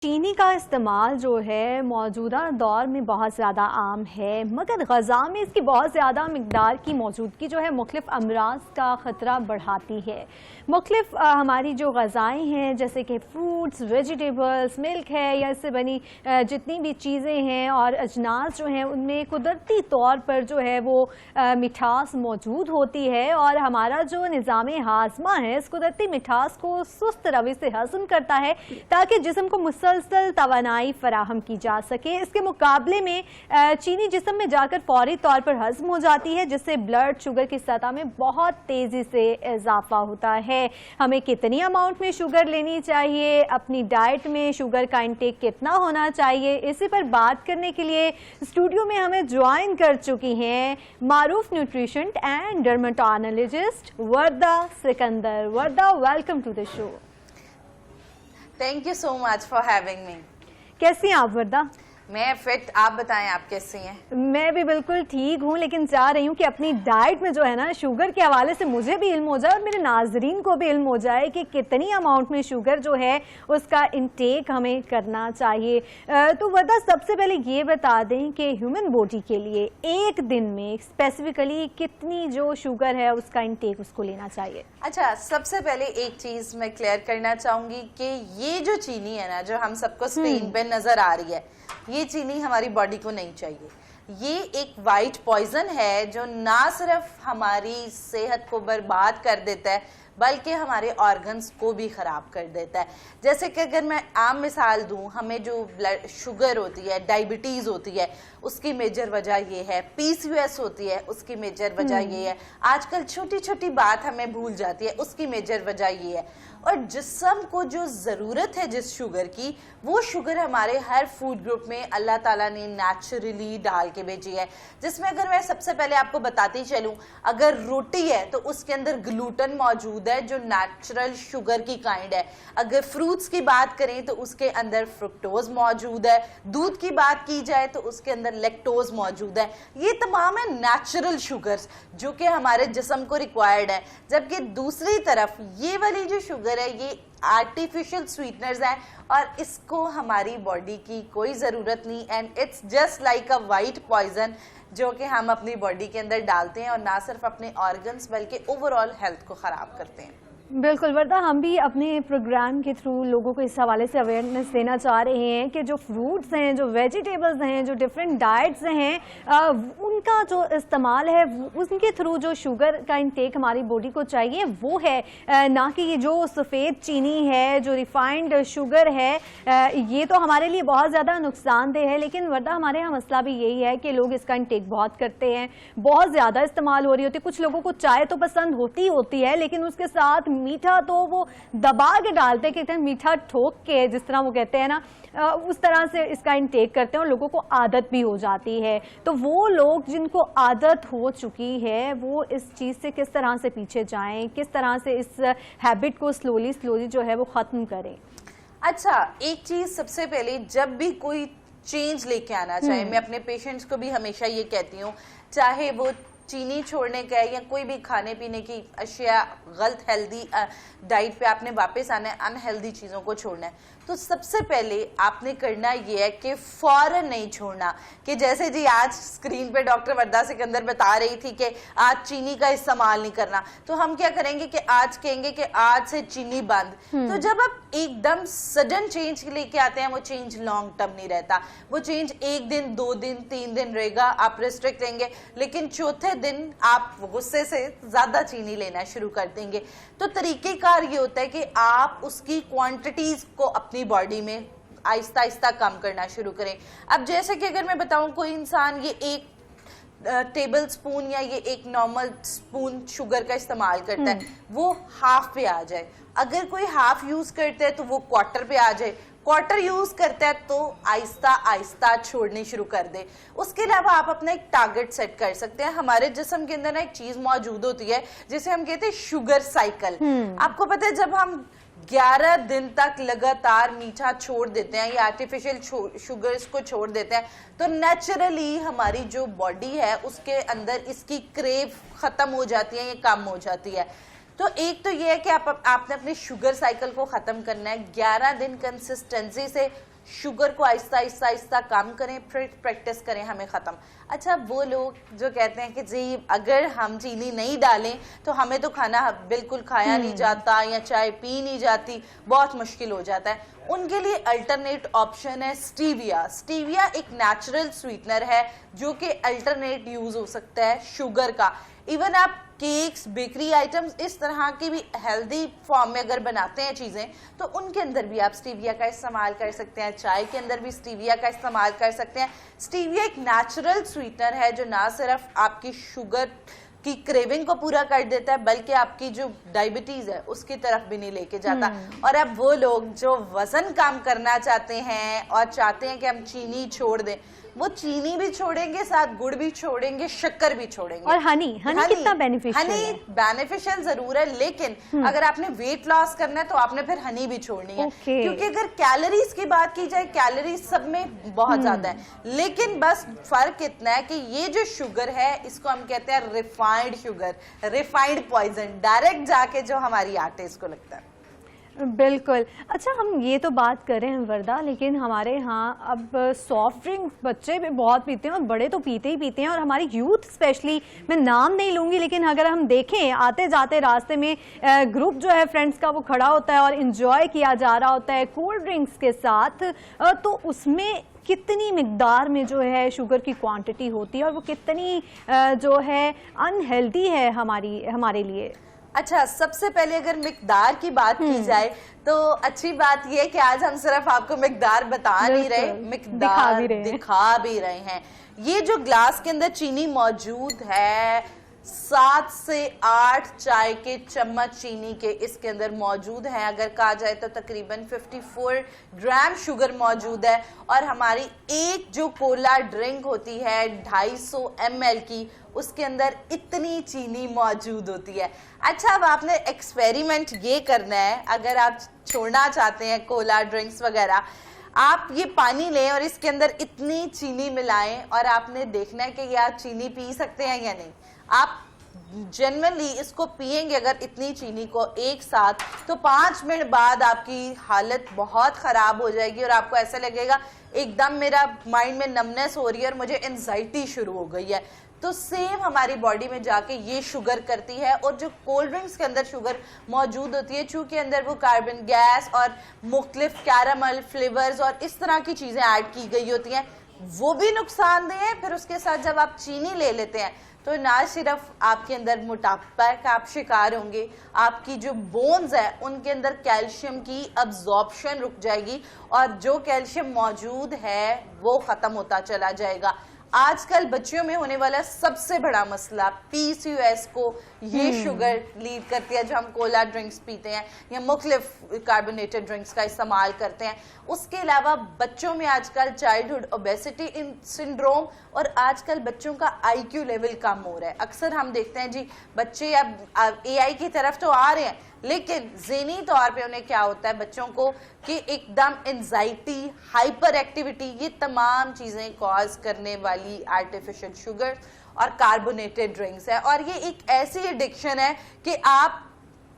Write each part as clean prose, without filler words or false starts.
चीनी का इस्तेमाल जो है मौजूदा दौर में बहुत ज़्यादा आम है, मगर ग़ज़ा में इसकी बहुत ज़्यादा मिक़दार की मौजूदगी जो है मुख्तलिफ़ अमराज़ का ख़तरा बढ़ाती है। मुख्तलिफ़ हमारी जो ग़ज़ाएँ हैं जैसे कि फ्रूट्स, वेजिटेबल्स, मिल्क है या इससे बनी जितनी भी चीज़ें हैं और अजनास जो हैं उनमें कुदरती तौर पर जो है वो मिठास मौजूद होती है और हमारा जो निज़ाम हाज़मा है इस कुदरती मिठास को सुस्त रवि से हज़म करता है ताकि जिस्म को मुसलसल तवानाई फराहम की जा सके। इसके मुकाबले में चीनी जिस्म में जाकर फौरी तौर पर हज़म हो जाती है जिससे ब्लड शुगर की सतह में बहुत तेज़ी से इजाफा होता है। हमें कितनी अमाउंट में शुगर लेनी चाहिए, अपनी डाइट में शुगर का इंटेक कितना होना चाहिए, इसी पर बात करने के लिए स्टूडियो में हमें ज्वाइन कर चुकी हैं मारूफ nutrition and dermatologist Warda Sikandar. Warda, welcome to the show. Thank you so much for having me. कैसी हैं आप वर्दा? मैं फिट, आप बताएं आप कैसी हैं? मैं भी बिल्कुल ठीक हूँ, लेकिन चाह रही हूँ कि अपनी डाइट में जो है ना शुगर के हवाले से मुझे भी इल्म हो जाए और मेरे नाजरीन को भी इल्म हो जाए कि कितनी अमाउंट में शुगर जो है उसका इंटेक हमें करना चाहिए। तो वर्दा, सबसे पहले ये बता दें कि ह्यूमन बॉडी के लिए एक दिन में स्पेसिफिकली कितनी जो शुगर है उसका इंटेक उसको लेना चाहिए? अच्छा, सबसे पहले एक चीज मैं क्लियर करना चाहूंगी कि ये जो चीनी है ना जो हम सबको स्क्रीन पे नजर आ रही है, ये चीनी हमारी बॉडी को नहीं चाहिए। ये एक वाइट पॉइजन है जो ना सिर्फ हमारी सेहत को बर्बाद कर देता है बल्कि हमारे ऑर्गन्स को भी ख़राब कर देता है। जैसे कि अगर मैं आम मिसाल दूं, हमें जो ब्लड शुगर होती है, डायबिटीज़ होती है, उसकी मेजर वजह ये है, PCOS होती है उसकी मेजर वजह ये है, आजकल छोटी छोटी बात हमें भूल जाती है उसकी मेजर वजह ये है। और जिस्म को जो ज़रूरत है जिस शुगर की, वो शुगर हमारे हर फूड ग्रुप में अल्लाह ताला ने नेचुरली डाल के भेजी है। जिसमें अगर मैं सबसे पहले आपको बताती चलूँ, अगर रोटी है तो उसके अंदर ग्लूटन मौजूद है जो नेचुरल शुगर की काइंड है। अगर फ्रूट्स की बात करें तो उसके अंदर फ्रुक्टोज मौजूद है। दूध की बात की जाए तो उसके अंदर लैक्टोज मौजूद है। ये तमाम है नेचुरल शुगर्स जो कि हमारे जिस्म को रिक्वायर्ड है। जबकि दूसरी तरफ ये वाली जो शुगर है ये आर्टिफिशियल स्वीटनर्स हैं और इसको हमारी बॉडी की कोई ज़रूरत नहीं। And it's just like a white poison जो कि हम अपनी बॉडी के अंदर डालते हैं और ना सिर्फ अपने ऑर्गन्स बल्कि ओवरऑल हेल्थ को ख़राब करते हैं। बिल्कुल वर्दा, हम भी अपने प्रोग्राम के थ्रू लोगों को इस हवाले से अवेयरनेस देना चाह रहे हैं कि जो फ्रूट्स हैं, जो वेजिटेबल्स हैं, जो डिफरेंट डाइट्स हैं, उनका जो इस्तेमाल है उनके थ्रू जो शुगर का इंटेक हमारी बॉडी को चाहिए वो है, ना कि ये जो सफ़ेद चीनी है, जो रिफाइंड शुगर है, ये तो हमारे लिए बहुत ज़्यादा नुकसानदेह है। लेकिन वर्दा, हमारे यहाँ मसला भी यही है कि लोग इसका इंटेक बहुत करते हैं, बहुत ज़्यादा इस्तेमाल हो रही होती है। कुछ लोगों को चाय तो पसंद होती है लेकिन उसके साथ मीठा तो वो दबा के डालते हैं, कहते हैं मीठा ठोक के, जिस तरह वो कहते हैं ना, उस तरह से इसका इंटेक करते हैं और लोगों को आदत भी हो जाती है। तो वो लोग जिनको आदत हो चुकी है वो इस चीज़ से किस तरह से पीछे जाएं, किस तरह से इस हैबिट को स्लोली जो है वो ख़त्म करें? अच्छा, एक चीज़ सबसे पहले, जब भी कोई चेंज लेके आना चाहे, मैं अपने पेशेंट्स को भी हमेशा ये कहती हूँ, चाहे वो चीनी छोड़ने का है या कोई भी खाने पीने की अशिया, गलत हेल्दी डाइट पे आपने वापस आना है, अनहेल्दी चीज़ों को छोड़ना है, तो सबसे पहले आपने करना ये है कि फौरन नहीं छोड़ना। कि जैसे जी आज स्क्रीन पे डॉक्टर वर्दा सिकंदर बता रही थी कि आज चीनी का इस्तेमाल नहीं करना, तो हम क्या करेंगे कि आज कहेंगे कि आज से चीनी बंद। तो जब आप एकदम सडन चेंज लेके आते हैं, वो चेंज लॉन्ग टर्म नहीं रहता। वो चेंज 1 दिन, 2 दिन, 3 दिन रहेगा, आप रिस्ट्रिक्ट रहेंगे, लेकिन चौथे दिन आप गुस्से से ज्यादा चीनी लेना शुरू कर देंगे। तो तरीकेकार ये होता है कि आप उसकी क्वांटिटीज को अपनी बॉडी में आहिस्ता आहिस्ता कम करना शुरू करें। अब जैसे कि अगर मैं बताऊं, कोई इंसान ये 1 टेबल स्पून या ये 1 नॉर्मल स्पून शुगर का इस्तेमाल करता है, वो हाफ पे आ जाए। अगर कोई हाफ यूज करता है तो वो क्वार्टर पे आ जाए। क्वार्टर यूज करता है तो आहिस्ता आहिस्ता छोड़नी शुरू कर दे। उसके अलावा आप अपना एक टारगेट सेट कर सकते हैं। हमारे जिस्म के अंदर ना एक चीज मौजूद होती है जिसे हम कहते हैं शुगर साइकिल। आपको पता है, जब हम 11 दिन तक लगातार मीठा छोड़ देते हैं या आर्टिफिशियल शुगर्स को छोड़ देते हैं, तो नेचुरली हमारी जो बॉडी है उसके अंदर इसकी क्रेव खत्म हो जाती है या कम हो जाती है। तो एक तो ये है कि आपने अपने शुगर साइकिल को खत्म करना है। 11 दिन कंसिस्टेंसी से शुगर को आहिस्ता आहिस्ता आहिस्ता कम करें, फिर प्रैक्टिस करें हमें ख़त्म। अच्छा, वो लोग जो कहते हैं कि जी अगर हम चीनी नहीं डालें तो हमें तो खाना बिल्कुल खाया नहीं जाता या चाय पी नहीं जाती, बहुत मुश्किल हो जाता है, उनके लिए अल्टरनेट ऑप्शन है स्टीविया। स्टीविया एक नेचुरल स्वीटनर है जो कि अल्टरनेट यूज हो सकता है शुगर का। इवन आप केक्स, बेकरी आइटम्स इस तरह की भी हेल्दी फॉर्म में अगर बनाते हैं चीज़ें तो उनके अंदर भी आप स्टीविया का इस्तेमाल कर सकते हैं। चाय के अंदर भी स्टीविया का इस्तेमाल कर सकते हैं। स्टीविया एक नेचुरल स्वीटनर है जो ना सिर्फ आपकी शुगर की क्रेविंग को पूरा कर देता है बल्कि आपकी जो डायबिटीज है उसकी तरफ भी नहीं लेके जाता। और अब वो लोग जो वजन कम करना चाहते हैं और चाहते हैं कि हम चीनी छोड़ दें, वो चीनी भी छोड़ेंगे, साथ गुड़ भी छोड़ेंगे, शक्कर भी छोड़ेंगे। और हनी कितना बेनिफिशियल है? हनी बेनिफिशियल जरूर है, लेकिन अगर आपने वेट लॉस करना है तो आपने फिर हनी भी छोड़नी है। क्योंकि अगर कैलोरीज की बात की जाए, कैलोरीज सब में बहुत ज्यादा है, लेकिन बस फर्क इतना है कि ये जो शुगर है इसको हम कहते हैं refined sugar, refined poison, direct जाके जो हमारी आर्टरीज को लगता है। बिल्कुल। अच्छा, हम ये तो बात कर रहे हैं वर्दा, लेकिन हमारे यहाँ अब सॉफ्ट ड्रिंक बच्चे भी बहुत पीते हैं और बड़े तो पीते ही पीते हैं, और हमारी यूथ स्पेशली, मैं नाम नहीं लूँगी, लेकिन अगर हम देखें आते जाते रास्ते में ग्रुप जो है फ्रेंड्स का वो खड़ा होता है और इंजॉय किया जा रहा होता है कोल्ड ड्रिंक्स के साथ, तो उसमें कितनी मिकदार में जो है शुगर की क्वांटिटी होती है और वो कितनी जो है अनहेल्दी है हमारे लिए। अच्छा, सबसे पहले अगर मिकदार की बात की जाए तो अच्छी बात यह है कि आज हम सिर्फ आपको मिकदार बता नहीं रहे, मिकदार दिखा भी रहे हैं। ये जो ग्लास के अंदर चीनी मौजूद है, 7 से 8 चाय के चम्मच चीनी के इसके अंदर मौजूद है। अगर कहा जाए तो तकरीबन 54 ग्राम शुगर मौजूद है। और हमारी एक जो कोला ड्रिंक होती है 250 ml की, उसके अंदर इतनी चीनी मौजूद होती है। अच्छा, अब आपने एक्सपेरिमेंट ये करना है, अगर आप छोड़ना चाहते हैं कोला ड्रिंक्स वगैरह, आप ये पानी लें और इसके अंदर इतनी चीनी मिलाएं और आपने देखना है कि ये आप चीनी पी सकते हैं या नहीं। आप जनरली इसको पिएंगे अगर इतनी चीनी को एक साथ, तो 5 मिनट बाद आपकी हालत बहुत ख़राब हो जाएगी और आपको ऐसा लगेगा एकदम मेरा माइंड में नमनेस हो रही है और मुझे एंजाइटी शुरू हो गई है। तो सेम हमारी बॉडी में जाके ये शुगर करती है। और जो कोल्ड ड्रिंक्स के अंदर शुगर मौजूद होती है, चूंकि अंदर वो कार्बन गैस और मुख्तलिफ कैरामल फ्लेवर्स और इस तरह की चीज़ें ऐड की गई होती हैं, वो भी नुकसानदेह है। फिर उसके साथ जब आप चीनी ले लेते हैं तो ना सिर्फ आपके अंदर मोटापा का आप शिकार होंगे, आपकी जो बोन्स है उनके अंदर कैल्शियम की अब्जॉर्प्शन रुक जाएगी और जो कैल्शियम मौजूद है वो ख़त्म होता चला जाएगा। आजकल बच्चियों में होने वाला सबसे बड़ा मसला PCOS को ये शुगर लीड करती है, जो हम कोला ड्रिंक्स पीते हैं या मुख्तलिफ कार्बोनेटेड ड्रिंक्स का इस्तेमाल करते हैं। उसके अलावा बच्चों में आजकल चाइल्डहुड ओबेसिटी सिंड्रोम और आजकल बच्चों का IQ लेवल कम हो रहा है। अक्सर हम देखते हैं जी बच्चे अब AI की तरफ तो आ रहे हैं, लेकिन ज़हनी तौर पे उन्हें क्या होता है बच्चों को कि एकदम एंजाइटी, हाइपर एक्टिविटी, ये तमाम चीज़ें कॉज करने वाली आर्टिफिशियल शुगर और कार्बोनेटेड ड्रिंक्स है। और ये एक ऐसी एडिक्शन है कि आप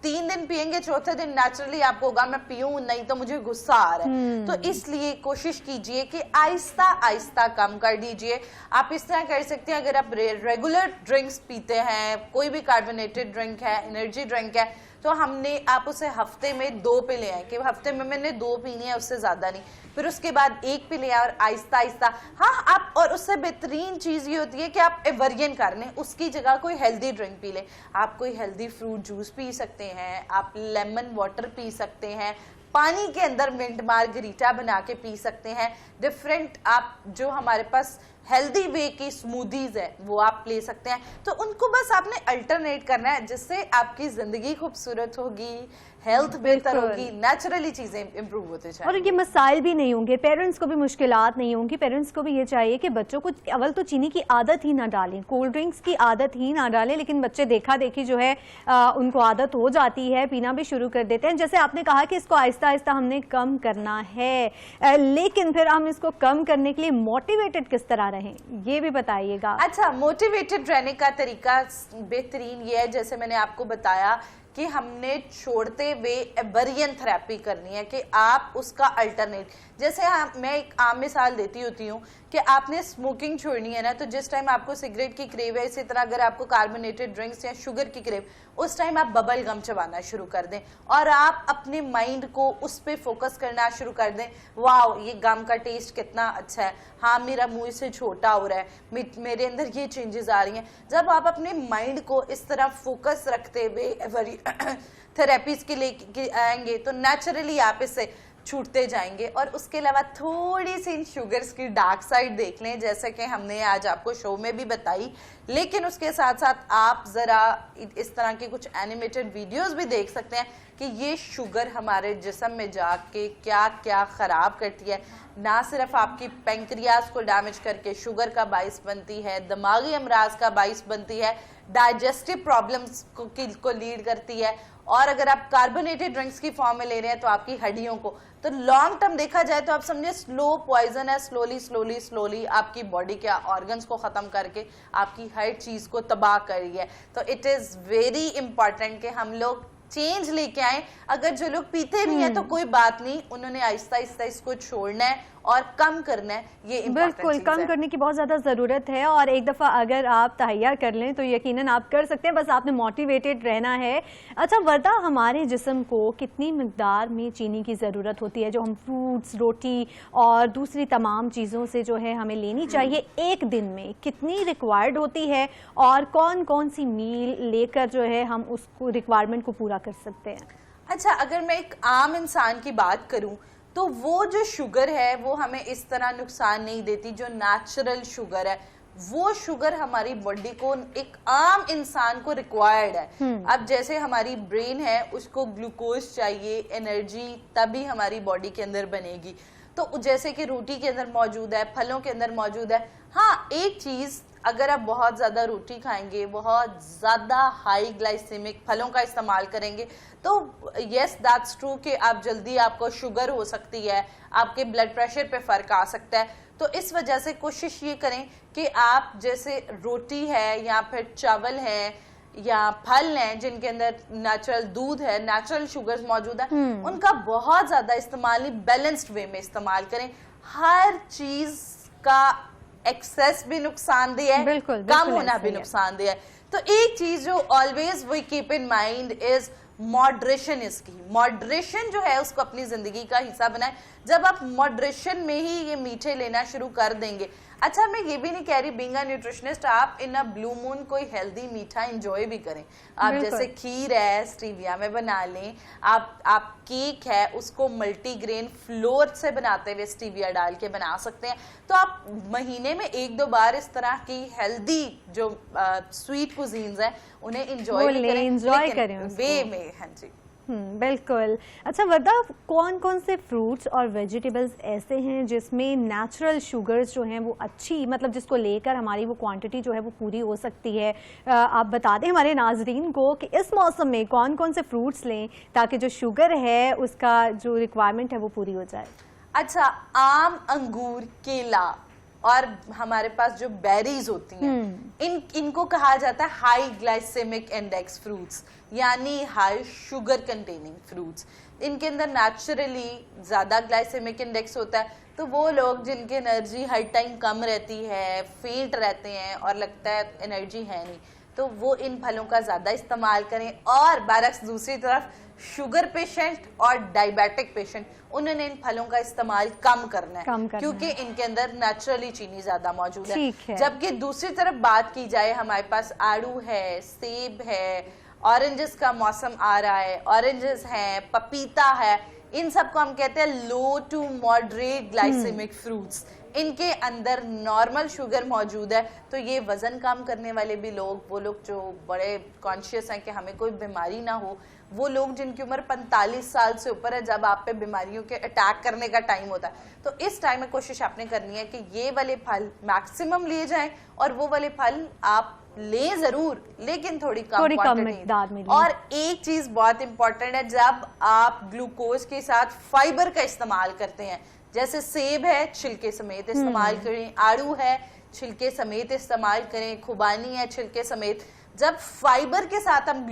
3 दिन पियेंगे, चौथे दिन नेचुरली आपको होगा मैं पीऊं नहीं तो मुझे गुस्सा आ रहा है। तो इसलिए कोशिश कीजिए कि आहिस्ता आहिस्ता कम कर दीजिए। आप इस तरह कर सकते हैं, अगर आप रेगुलर ड्रिंक्स पीते हैं, कोई भी कार्बोनेटेड ड्रिंक है, एनर्जी ड्रिंक है, तो आप उसे हफ्ते में 2 पी ले आए कि हफ्ते में मैंने 2 पीनी है, उससे ज्यादा नहीं। फिर उसके बाद 1 पी ले आए और आहिस्ता आहिस्ता, हाँ आप, और उससे बेहतरीन चीज ये होती है कि आप एवर्जन कर लें, उसकी जगह कोई हेल्दी ड्रिंक पी लें। आप कोई हेल्दी फ्रूट जूस पी सकते हैं, आप लेमन वाटर पी सकते हैं, पानी के अंदर मिंट मार्गरीटा बना के पी सकते हैं। डिफरेंट आप जो हमारे पास हेल्दी वे की स्मूदीज है वो आप ले सकते हैं। तो उनको बस आपने अल्टरनेट करना है, जिससे आपकी जिंदगी खूबसूरत होगी, हेल्थ बेहतर होगी, नेचुरली चीजें इंप्रूव होते जाएंगी और ये मसाइल भी नहीं होंगे, पेरेंट्स को भी मुश्किलात नहीं होंगी। पेरेंट्स को भी ये चाहिए कि बच्चों को अव्वल तो चीनी की आदत ही ना डालें, कोल्ड ड्रिंक्स की आदत ही ना डालें, लेकिन बच्चे देखा देखी जो है उनको आदत हो जाती है, पीना भी शुरू कर देते हैं। जैसे आपने कहा कि इसको आहिस्ता आहिस्ता हमने कम करना है, लेकिन फिर हम इसको कम करने के लिए मोटिवेटेड किस तरह रहें, ये भी बताइएगा। अच्छा, मोटिवेटेड रहने का तरीका बेहतरीन ये है, जैसे मैंने आपको बताया कि हमने छोड़ते हुए एबरियन थेरेपी करनी है, कि आप उसका अल्टरनेट, जैसे मैं एक आम मिसाल देती होती हूँ कि आपने स्मोकिंग छोड़नी है ना, तो जिस टाइम आपको सिगरेट की क्रेव है, इसी तरह अगर आपको कार्बोनेटेड ड्रिंक्स या शुगर की क्रेव, उस टाइम आप बबल गम चबाना शुरू कर दें और आप अपने माइंड को उस पर फोकस करना शुरू कर दें। वाह, ये गम का टेस्ट कितना अच्छा है, हाँ मेरा मुंह से छोटा हो रहा है, मेरे अंदर ये चेंजेस आ रही हैं। जब आप अपने माइंड को इस तरह फोकस रखते हुए थेरेपीज के लिए आएंगे तो नेचुरली आप इससे छूटते जाएंगे। और उसके अलावा थोड़ी सी इन शुगर्स की डार्क साइड देख लें, जैसे कि हमने आज आपको शो में भी बताई, लेकिन उसके साथ साथ आप जरा इस तरह के कुछ एनिमेटेड वीडियोस भी देख सकते हैं कि ये शुगर हमारे जिस्म में जाके क्या क्या खराब करती है। ना सिर्फ आपकी पेंक्रियाज को डैमेज करके शुगर का बाइस बनती है, दिमागी अमराज का बाइस बनती है, डाइजेस्टिव प्रॉब्लम्स को लीड करती है, और अगर आप कार्बोनेटेड ड्रिंक्स की फॉर्म में ले रहे हैं तो आपकी हड्डियों को, तो लॉन्ग टर्म देखा जाए तो आप समझे स्लो पॉइजन है, स्लोली स्लोली स्लोली आपकी बॉडी के ऑर्गन्स को खत्म करके आपकी हर चीज को तबाह कर रही है। तो इट इज वेरी इंपॉर्टेंट कि हम लोग चेंज लेके आए। अगर जो लोग पीते भी हैं तो कोई बात नहीं, उन्होंने आहिस्ता आहिस्ता इसको छोड़ना है और कम करना है, ये बिल्कुल कम करने की बहुत ज़्यादा ज़रूरत है। और एक दफ़ा अगर आप तहैया कर लें तो यकीनन आप कर सकते हैं, बस आपने मोटिवेटेड रहना है। अच्छा वर्दा, हमारे जिस्म को कितनी मिकदार में चीनी की ज़रूरत होती है जो हम फ्रूट्स, रोटी और दूसरी तमाम चीज़ों से जो है हमें लेनी चाहिए, एक दिन में कितनी रिक्वायर्ड होती है और कौन कौन सी मील लेकर जो है हम उसको रिक्वायरमेंट को पूरा कर सकते हैं? अच्छा, अगर मैं एक आम इंसान की बात करूं तो वो जो शुगर है वो हमें इस तरह नुकसान नहीं देती। जो नेचुरल शुगर है वो शुगर हमारी बॉडी को, एक आम इंसान को रिक्वायर्ड है। अब जैसे हमारी ब्रेन है उसको ग्लूकोज चाहिए, एनर्जी, तभी हमारी बॉडी के अंदर बनेगी। तो जैसे कि रोटी के अंदर मौजूद है, फलों के अंदर मौजूद है। हाँ, एक चीज, अगर आप बहुत ज्यादा रोटी खाएंगे, बहुत ज्यादा हाई ग्लाइसेमिक फलों का इस्तेमाल करेंगे, तो यस दैट्स ट्रू कि आप जल्दी आपको शुगर हो सकती है, आपके ब्लड प्रेशर पे फर्क आ सकता है। तो इस वजह से कोशिश ये करें कि आप जैसे रोटी है या फिर चावल है या फल हैं जिनके अंदर नेचुरल दूध है, नेचुरल शुगर्स मौजूद है, उनका बहुत ज्यादा इस्तेमाल नहीं, बैलेंस्ड वे में इस्तेमाल करें। हर चीज का एक्सेस भी नुकसानदेह है, कम होना भी नुकसानदेह है। तो एक चीज जो always we keep in mind is moderation. इसकी मॉडरेशन जो है उसको अपनी जिंदगी का हिस्सा बनाए। जब आप मॉडरेशन में ही ये मीठे लेना शुरू कर देंगे, अच्छा मैं ये भी नहीं कह रही बीइंग अ न्यूट्रिशनिस्ट आप इन अ ब्लू मून कोई हेल्दी मीठा एंजॉय भी करें। आप जैसे खीर है स्टीविया में बना लें, आप केक है उसको मल्टीग्रेन फ्लोर से बनाते हुए स्टीविया डाल के बना सकते हैं। तो आप महीने में 1-2 बार इस तरह की हेल्दी जो स्वीट कुजीन्स है उन्हें एंजॉय करें वे में। हाँ जी बिल्कुल। अच्छा वर्दा, कौन कौन से फ्रूट्स और वेजिटेबल्स ऐसे हैं जिसमें नेचुरल शुगर्स जो हैं वो अच्छी, मतलब जिसको लेकर हमारी वो क्वांटिटी जो है वो पूरी हो सकती है? आप बता दें हमारे नाजरीन को कि इस मौसम में कौन कौन से फ्रूट्स लें ताकि जो शुगर है उसका जो रिक्वायरमेंट है वो पूरी हो जाए। अच्छा, आम, अंगूर, केला और हमारे पास जो बेरीज होती हैं इनको कहा जाता है हाई ग्लाइसेमिक इंडेक्स फ्रूट्स, यानी हाई शुगर कंटेनिंग फ्रूट्स। इनके अंदर नेचुरली ज्यादा ग्लाइसेमिक इंडेक्स होता है। तो वो लोग जिनकी एनर्जी हर टाइम कम रहती है, फेंट रहते हैं और लगता है एनर्जी है नहीं, तो वो इन फलों का ज्यादा इस्तेमाल करें। और बरक्स दूसरी तरफ शुगर पेशेंट और डायबिटिक पेशेंट, उन्होंने इन फलों का इस्तेमाल कम करना है, क्योंकि इनके अंदर नेचुरली चीनी ज्यादा मौजूद है। जबकि दूसरी तरफ बात की जाए, हमारे पास आड़ू है, सेब है, ऑरेंजेस का मौसम आ रहा है, ऑरेंजेस हैं, पपीता है, इन सबको हम कहते हैं लो टू मॉडरेट ग्लाइसेमिक फ्रूट्स। इनके अंदर नॉर्मल शुगर मौजूद है। तो ये वजन कम करने वाले भी लोग, वो लोग जो बड़े कॉन्शियस हैं कि हमें कोई बीमारी ना हो, वो लोग जिनकी उम्र 45 साल से ऊपर है, जब आप पे बीमारियों के अटैक करने का टाइम होता है, तो इस टाइम में कोशिश आपने करनी है कि ये वाले फल मैक्सिमम लिए जाएं और वो वाले फल आप ले जरूर, लेकिन थोड़ी कम मिकदार में। और एक चीज बहुत इंपॉर्टेंट है, जब आप ग्लूकोज के साथ फाइबर का इस्तेमाल करते हैं, जैसे सेब है छिलके समेत इस्तेमाल करें, आड़ू है छिलके समेत इस्तेमाल करें, खुबानी है छिलके समेत, जब फाइबर के साथ हम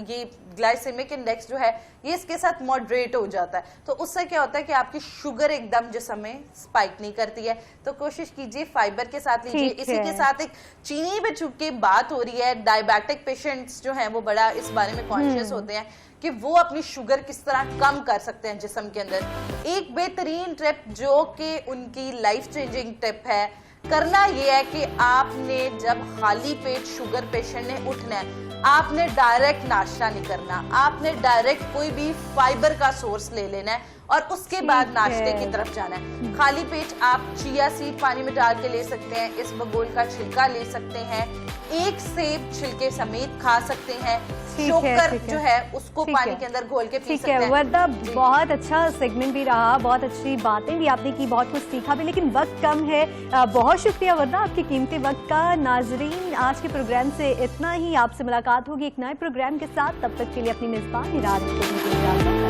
ये ग्लाइसेमिक इंडेक्स जो है ये इसके साथ मॉडरेट हो जाता है, तो उससे क्या होता है कि आपकी शुगर एकदम जिस्म में स्पाइक नहीं करती है। तो कोशिश कीजिए फाइबर के साथ लीजिए। इसी के साथ एक चीनी पे चुपके बात हो रही है, डायबिटिक पेशेंट्स जो हैं वो बड़ा इस बारे में कॉन्शियस होते हैं कि वो अपनी शुगर किस तरह कम कर सकते हैं जिस्म के अंदर। एक बेहतरीन टिप जो कि उनकी लाइफ चेंजिंग टिप है, करना ये है कि आपने जब खाली पेट शुगर पेशेंट ने उठना है, आपने डायरेक्ट नाश्ता नहीं करना, आपने डायरेक्ट कोई भी फाइबर का सोर्स ले लेना है और उसके बाद नाश्ते की तरफ जाना है। खाली पेट आप चिया सीड पानी में डाल के ले सकते हैं, इस बगोल का छिलका ले सकते हैं, एक सेब छिलके समेत खा सकते हैं, शोकर जो है उसको पानी के अंदर घोल के पी सकते हैं। वर्दा, बहुत अच्छा सेगमेंट भी रहा, बहुत अच्छी बातें भी आपने की, बहुत कुछ सीखा भी, लेकिन वक्त कम है। बहुत शुक्रिया वर्दा आपके कीमती वक्त का। नाजरीन, आज के प्रोग्राम से इतना ही। आपसे मुलाकात होगी एक नए प्रोग्राम के साथ, तब तक के लिए अपनी मेजबान इरादा